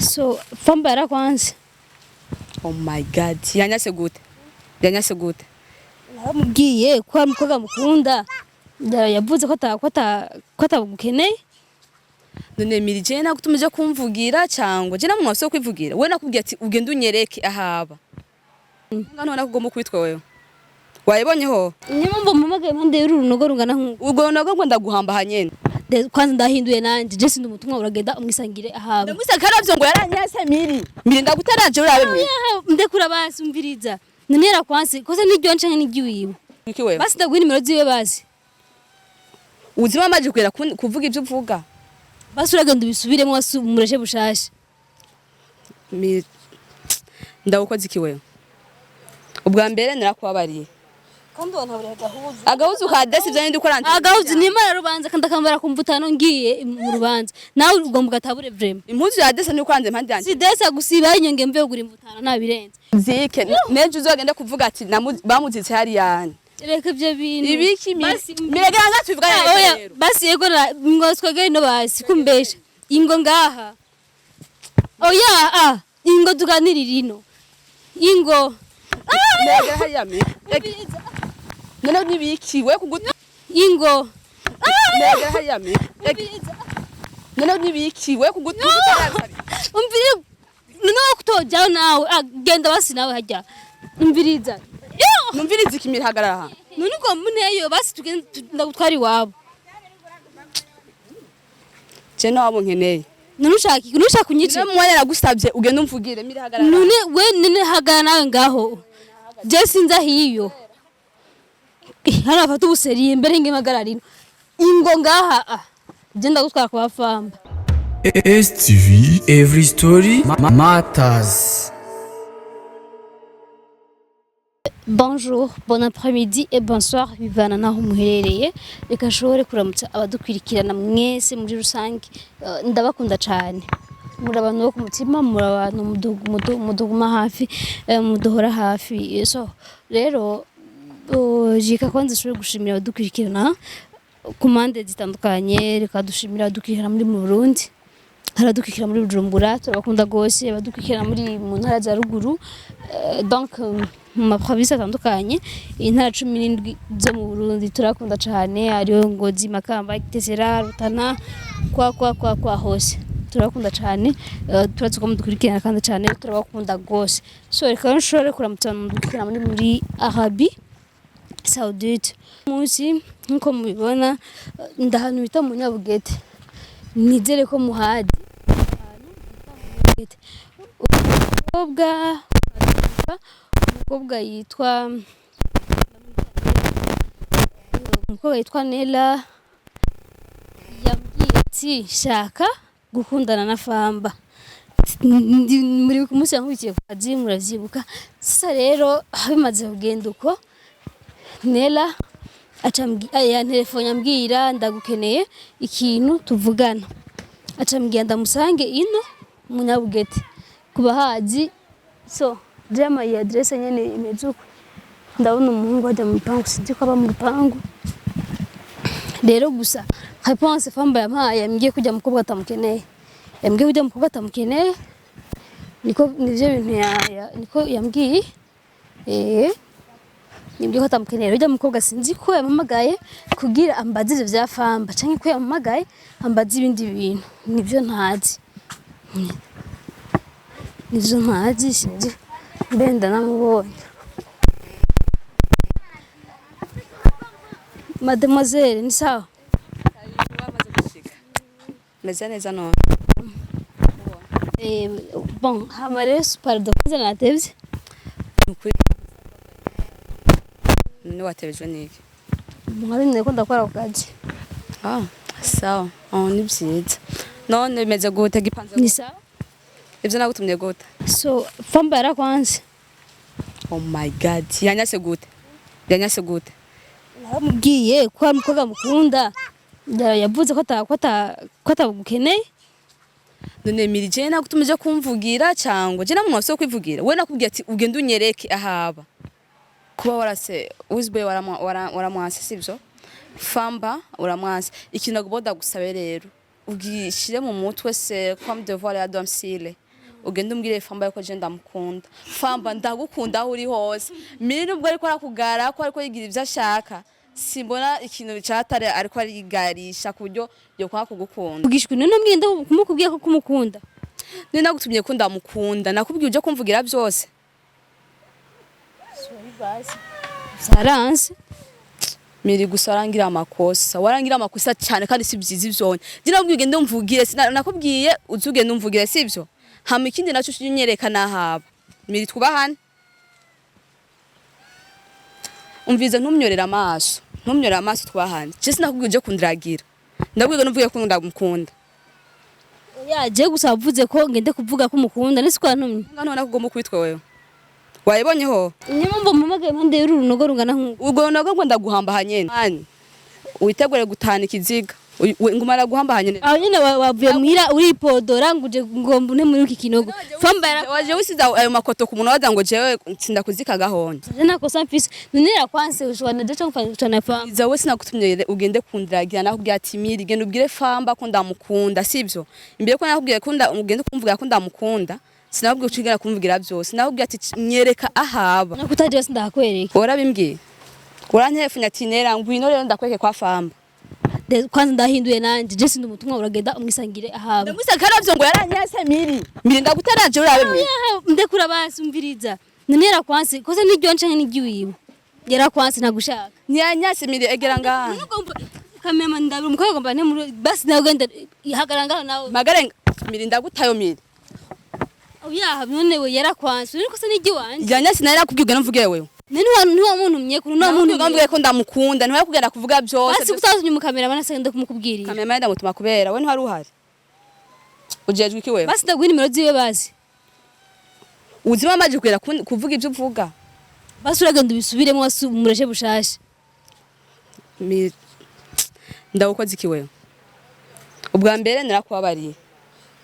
So Famba Aramwanse. Oh my god. Yanyase gute? Yanyase gute? Naramubwiye ko ari umukobwa mukunda. Yavuze ko atagukeneye. None mirije nagutumije kumvugira cyangwa je namwase kwivugira. We nakubwiye ati ugende unyereke ahaba. Ngano nakugomba kwitwa wewe. Wayibonyeho? Nyambo mpamagaye impande y'urunogo rungana nk'uko. Ubwo nago ngo ndaguhamba hanyene. Kwanza ndahinduye nanje je sindi umutumwa uragenda umwisangire ahaba. Ndamwisakara byo ngo yaranyase miri ndagutaraje urabe mwe. Ndekura basi umviriza. Nonera kwanse koze n'iryo ncanke n'igiwiwe. Iki wewe? Basi ndaguha nimero ziwe basi. Uzima amaje kwera kuvuga ibyo uvuga. Basi uragenda ubisubiremo mureshe bushasha. Ndagukoze iki wewe? Ubwa mbere narakubabariye. Kandi wantaburiye agahuzu. Agahuzu ka desi bya ndi ukora agahuzu nimara rubanza kandi akambara kumvutano ngiye mu rubanza. Nawe ugomba ugatabure vrema. Impuzu ya desi ni ukoranze impande yanjye. Si desi gusiba inyonge mve ugura imvutano nabirenze. Zike neje uzogenda kuvuga ati bamuzitse hari yani. Reka ibyo bintu. Ibiki mirega ngatuvuga rero. Basi yego ngo twegere no basi kumbesha. Ingo ngaha. Oya ingo tuganirira ino. Ingo. Mirega hari yame. None nibiki we kuguta ingo. Mirega hari yame. None nibiki we kuguta umvire no kutojya nawe agenda basi nawe hajya. Umviriza. Numviriza ikimira hagarara. None ko muneyo basi tugenda ndagutwari wabo. Je nabo nkeneye. None ushaka kunyice. None mwanya nagusabye ugende umvugire miri hagarara. None we nene hagara nawe ngaho. Je sinza hiyo. Hana fatu buseri imbere ngemagararino. Ingo ngaha je ndagutwara kwa Famba. STV every story matters. Bonjour, bon après-midi et bonsoir bivana naho muherereye. Reka nshobore kuramutsa abadukwirikirana mwese muri rusange. Ndabakunda cyane. Muri abantu bo ku mutima, muri abantu muduguma hafi, mudohora hafi. So rero jika kwanza nshobore gushimira abadukwirikirana ku mpande zitandukanye. Reka dushimira abadukwirikirana muri mu Burundi. Haradukwirikira muri Bujumbura, turabakunda gose, abadukwirikira muri mu ntara za ruguru. Donc mu maprovince atandukanye, intara 17 zo mu Burundi turakunda cyane, ariyo Ngozi, Makamba, Kitesera, Rutana, kwa hose. Turakunda cyane, turatsuka mudukurikirana kandi cyane turabakunda gose. So reka nshobore kuramutsa mudukurikirana muri Arabie Saoudite. Munsi nko mubibona ndahanu bita mu Nyabugete. Nizere ko muhadi. Umukobwa yitwa Nela yambwiye ati shaka gukundana na Famba. Muri kumunsi yankurikiye kazi muravyibuka. Sasa rero bimaze kugenda uko Nela ya telefone ambwira ndagukeneye ikintu tuvugana. Acambwira ndamusange ino mu Nyabugete kuba hazi. So drama ya address nyene imezuko. Ndabona umuhungu ajya mu pangu sinzi ko aba mu pangu. Rero gusa réponse Famba yampaye yambwiye kujya mukobwa atamukeneye. Yambwiye kujya mukobwa atamukeneye. Niko nivyo bintu niko yambwiye. Nibyo ko atamukeneye. Ujya mukobwa sinzi ko yamamagaye kugira ambazize vya Famba canke ko yamamagaye ambazi ibindi bintu. Nivyo ntazi. Nivyo ntazi sinzi. Benda namubonye. Mademoiselle ni sawa? Meze neza no. Bon, hamare pardon natevye. Ni watevye niki? Mwari niko ndakora kukazi. Sawa. Ni byiza. None meze gute gipanze? Ni sawa? Ibyo nagutumye gute? So Famba Aramwanse. Oh my god. Yanyase gute? Yanyase gute? Naramubwiye ko ari umukobwa mukunda. Yavuze ko atagukeneye. None mirije nagutumije kumvugira cyangwa je namwase kwivugira. We nakubwiye ati ugende unyereke ahaba. Kuba warase uzbe waramwanse sibyo? Famba Aramwanse. Ikintu naguboda gusabe rero. Ugishire mu mutwe se comme devoir ya domicile. ugende umbwire Famba yuko je ndamukunda. Famba ndagukunda aho uri hose. Miri nubwo ariko arakugara ko ariko yigira ivyo ashaka. Simbona ikintu bicatare ariko arigarisha kuburyo yo kwa kugukunda. ugishwe none mbwinde kumukubwiye ko kumukunda Ni nagutumye ko ndamukunda nakubwiye uje kumvugira byose. Aramwanse Miri gusa warangira amakosa cyane kandi si byiza ivyonye. Je nabwiye ugende umvugire nakubwiye uzugende umvugire sivyo. Hama ikindi naco cyunyereka nahaba. Miri twubahane. Umvize ntumyorera amaso twahanje. Je sinakubwiye uje kundiragira. Ndabwiye numvuye ko ndamukunda. yaje gusa avuze ko ngende kuvuga ko umukunda nese kwa ntumye Ngano nakugomba kwitwe wewe. Wayibonyeho? nyuma mpamagaye impande y'urunogo rungana nk'uko Ubwo nago ndaguhamba hanyene. Mani. Witegure gutana ikiziga. Ngumara guhamba hanyene. aho nyine wavuye muhira uripodora nguje ngomba une muri iki kinogo Famba Waje wisiza ayo makoto ku muntu waza ngo jewe nsinda kuzika gahonje. nakosa mfise none yakwanse ushobora ndaje kufanya Famba Iza wese nagutumye ugende kundiragira nakubwiye ati Miri gende ubwire Famba ko ndamukunda sivyo. Imbere ko nakubwiye ko ugende kumvuga ko ndamukunda. Sinabwiye ucigera kumvugira byose. Nakubwiye ati nyereka ahaba. nakutaje sindakwereka Urabimbwiye. Urantefunya ati nera ngwino rero ndakweke kwa Famba. kwanza ndahinduye nanje je sindi umutumwa uragenda umwisangire ahaba Ndamwisa karavyo ngo yaranyase Miri ndagutaraje urabe Miri. ndekura basi umviriza none yarakwanse koze n'iryo nce n'igiwiwe yarakwanse nagushaka Ntiyanyase Miri egera ngaha. kamema ndabira umukobwa ngomba ne muri basi nagenda ihagaranga nawe Magare Miri ndagutayo Miri. oya none we yarakwanse none koze n'igiwanje Yanyase nari nakubwiye nuvugire wewe. none wa muntu mye kuri no muntu ngambwiye ko ndamukunda ntiwe kugenda kuvuga byose. basi kutazunye mu kamera bana sende kumukubwirira Kamera ndamutuma kubera we ntwari uhari. Ujejwe iki wewe? basi ndagwira nimero ziwe basi Uzima amaje kugera kuvuga ibyo uvuga. basi uragenda ubisubiremo murashe bushasha Miri. Ndagukoze iki wewe? Ubwa mbere narakubabariye.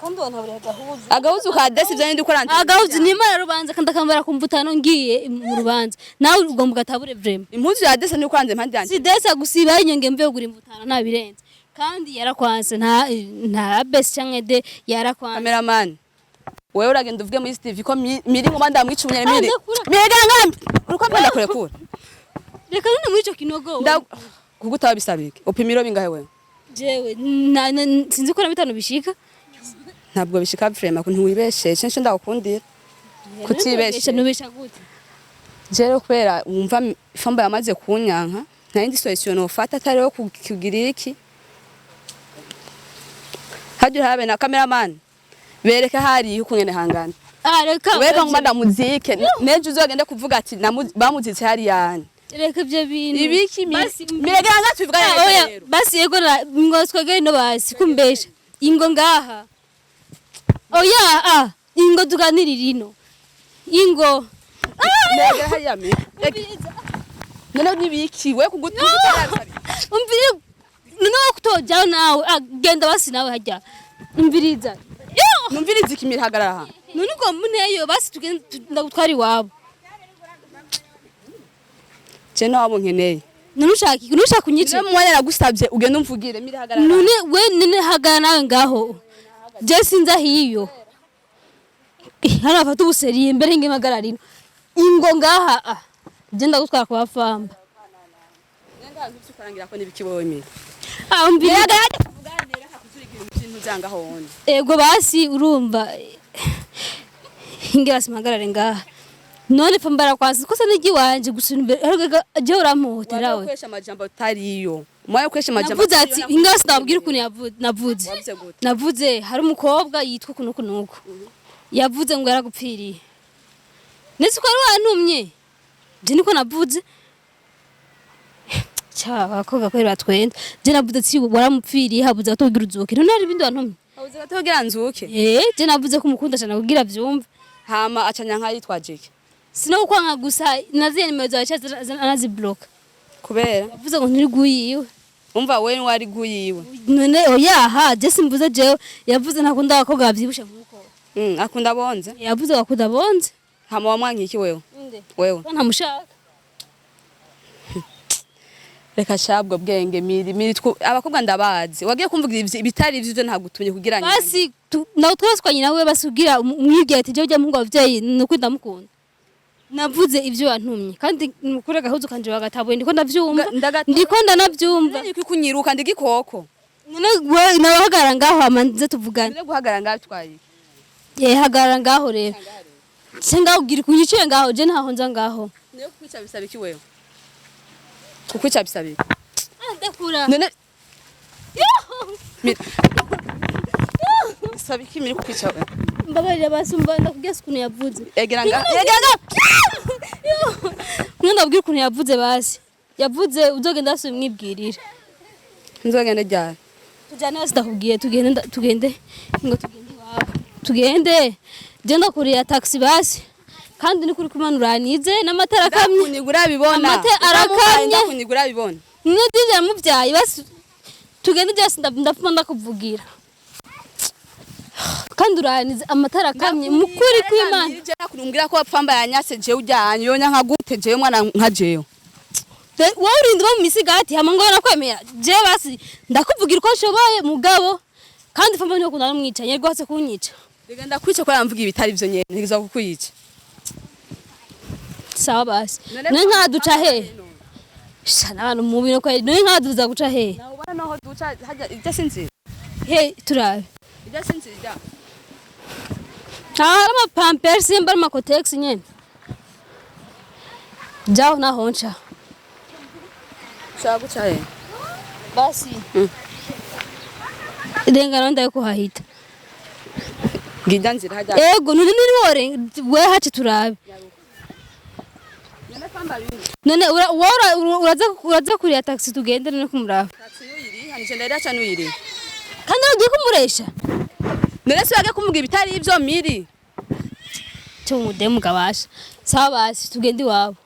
kandi wana buri gahuzu Agahuzu ka desi byo ndi ukora agahuzu nimara rubanza kandi akambara kumvutano ngiye mu rubanza nawe ugomba gatabure vraiment impuzu ya desi ndi ukoranze impande yanjye. si desa gusiba inyonge mve gura imvutano nabirenze kandi yarakwanse nta best canke de yarakwanse Cameraman. Wewe uragenda uvuge muri TV ko Miri ngoma ndamwicumye Miri. ndakura. Miri gangambi. Uruko mpenda kurekura. reka none muri ico kinogo Kugutaba bisabike. Upimiro bingahe wewe? jewe sinzi ko na bitano bishika Ntabwo bishika vraiment ko ntiwibeshe censhi ndagukundira. Kutibeshe. nubesha gute Jero kubera wumva Famba yamaze kunyanka nta yindi solution ufata atari yo kugirira iki. Hajye habe na cameraman. Bereka hari ukungene hangana. reka Weka ngoma ndamuzike neje uzogende kuvuga ati bamuzitse hari yani. reka ibyo bintu Ibiki miregera nga tuvuga rero basi yego ngo twegere no basi kumbesha ingo ngaha oya ingo tuganirira ino ingo miregera hari yami none nibiki we kugutuza umvire none kutojaho nawe genda basi nawe hajya umviriza numviriza ikimira hagarara none ngo muneyo basi tugenda ndagutwari wabo je nawo nkeneye none ushaka kunyice none mwanya nagusabye ugende umvugire miri hagarara none we none hagana nawe ngaho je sinza hiyo hano afata ubuseri imbere ngemagararino ingo ngaha je ndagutwara kwa Famba nenga ntukurangira ko nibiki wowe miri umvire kuganira hakuzurigira ikintu zanga hone ego basi urumva ingira simagarare ngaha none Famba kwasi kosa nigi wanje gusumbera je uramuhotera we kwesha amajambo tariyo mwaye kwesha amajambo navuze ati ingira sinabwira ukuntu navuze hari umukobwa yitwa kunuko yavuze ngo yaragupfiriye nese ko ari wantumye je niko navuze cyaba ko gakorera twenda je navuze ati waramupfiriye habuze atubwira uzuke none hari ibindi wantumye habuze gatubwira nzuke je navuze ko umukunda cyane kugira byumve hama acanya nka yitwaje iki sino kwanga gusa naziye nimero zawe anazi block kubera yavuze ngo ntiri guyiwe umva we wari guyiwe none oya je simvuze jewe yavuze ntakunda abakobwa bavyibushe nkuko akunda bonze yavuze bakunda bonze hama wamwanki iki wewe wewe ntamushaka reka shabwo bwenge miri abakobwa ndabazi wagiye kumvugira ibitari ivyo ntagutumye kugira ngo basi nawe twaswanye nawe basugira umwibye ati je ujya mu ngo abavyeyi nuko ndamukunda navuze ivyo wantumye kandi mukure gahuzu kanje wagatabuye ndiko ndavyumva ndiko ndanavyumva niko kunyiruka ndigikoko none nabahagara ngaho amanze tuvugane none guhagara ngaho twaye hagara ngaho rero senga ugira kunyice ngaho je ntaho nza ngaho niyo kwica bisaba iki wewe kukwica bisaba iki ndakura none bisaba iki miri kukwica wewe mbabarira basumba ndakugesa ukuntu yavuze egera ngaho none ndabwira ukuntu yavuze basi yavuze uzogenda asumwibwirira nzogenda ryari tujyane hasi ndakubwiye tugende ngo tugende iwabo tugende genda kuriya taxi basi kandi ni kuri kumanuranize n'amatara akamye kunigura bibona amate arakamye kunigura bibona nidije muvyaye basi tugende just ndafuma ndakuvugira kandi uranize amatara akamye mukuri kw'Imana je nakurumbwira ko Famba yanyase je ujyanye yonya nkagute je mwana nka jeyo wowe urindi bo mu misigati hama ngo nakwemera je basi ndakuvugira uko nshoboye mugabo kandi Famba niyo kunana mwicanye rwose kunyica rega ndakwica ko yamvuga ibitari byo nyene ntigiza kukwica sawa basi none nkaduca he shana abantu mu bino ko none nkaduza guca he naho ubona naho duca hajya ijya sinzira he turabe ijya sinzira ama pampers mbar makotex nyene jao na honcha shaka guca he basi Idengana ndaye kuhahita ngijya nzira hajya ego nuri wore we haci turabe none uraza kuriya taxi tugende none kumuraba taxi yiri hanije ndari cyane uyiri kandi ugiye kumuresha none se wage kumuga ibitari ivyo miri cyo mudemu gabasha sawa basi tugende iwabo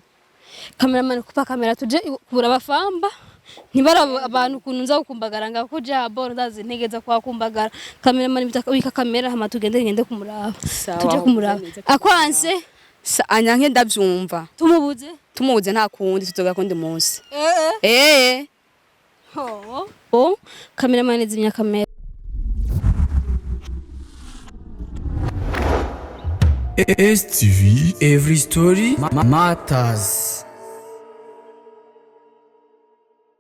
cameraman kupa kamera tuje kuraba Famba ntibara abantu kuntu nza kukumbagara ngako ja boro ndazi ntegeza kwa kumbagara cameraman bitaka kamera hama tugende kumuraba tuje kumuraba akwanse anyanke ndavyumva tumubuze nta kundi tuzoga kundi munsi ho cameraman zimya kamera STV, every story matters.